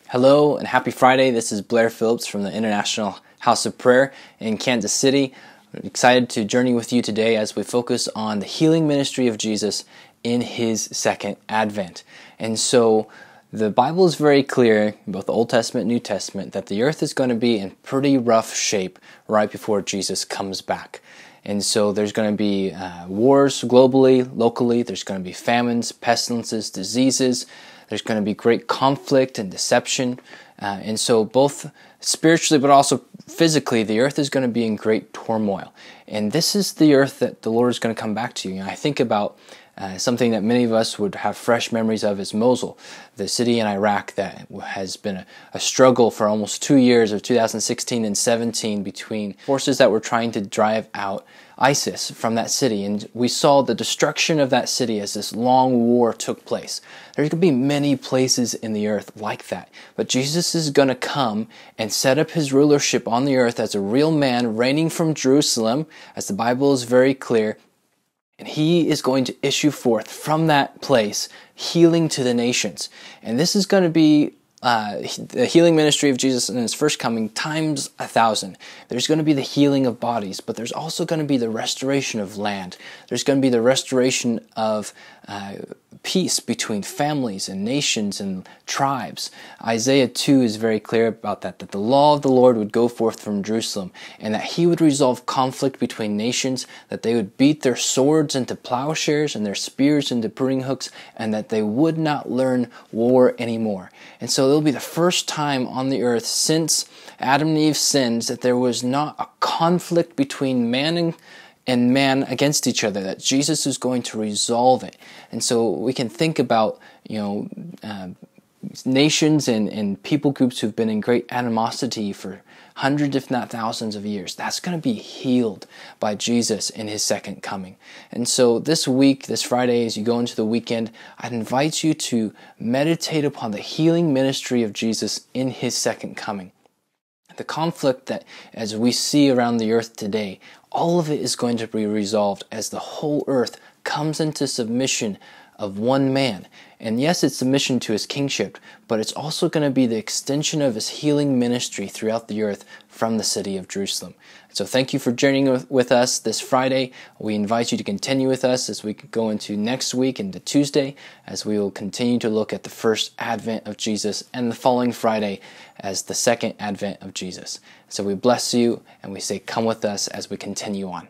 Hello and happy Friday. This is Blair Phillips from the International House of Prayer in Kansas City. I'm excited to journey with you today as we focus on the healing ministry of Jesus in His second advent. And so the Bible is very clear, both the Old Testament and New Testament, that the earth is going to be in pretty rough shape right before Jesus comes back. And so there's going to be wars globally, locally. There's going to be famines, pestilences, diseases. There's going to be great conflict and deception. And so both spiritually but also physically, the earth is going to be in great turmoil. And this is the earth that the Lord is going to come back to. I think about something that many of us would have fresh memories of is Mosul, the city in Iraq that has been a struggle for almost 2 years of 2016 and 17 between forces that were trying to drive out ISIS from that city. And we saw the destruction of that city as this long war took place. There's going to be many places in the earth like that. But Jesus is going to come and set up His rulership on the earth as a real man reigning from Jerusalem, as the Bible is very clear. And He is going to issue forth from that place healing to the nations. And this is going to be the healing ministry of Jesus in His first coming times 1,000. There's going to be the healing of bodies, but there's also going to be the restoration of land. There's going to be the restoration of peace between families and nations and tribes. Isaiah 2 is very clear about that the law of the Lord would go forth from Jerusalem, and that He would resolve conflict between nations, that they would beat their swords into plowshares and their spears into pruning hooks, and that they would not learn war anymore. And so it'll be the first time on the earth since Adam and Eve sinned that there was not a conflict between man and man against each other, that Jesus is going to resolve it. And so we can think about, nations and people groups who've been in great animosity for hundreds, if not thousands of years. That's going to be healed by Jesus in His second coming. And so this week, this Friday, as you go into the weekend, I'd invite you to meditate upon the healing ministry of Jesus in His second coming. The conflict that, as we see around the earth today, all of it is going to be resolved as the whole earth comes into submission of one man. And yes, it's submission to His kingship, but it's also going to be the extension of His healing ministry throughout the earth from the city of Jerusalem. So thank you for journeying with us this Friday. We invite you to continue with us as we go into next week, into Tuesday, as we will continue to look at the first advent of Jesus, and the following Friday as the second advent of Jesus. So we bless you, and we say, come with us as we continue on.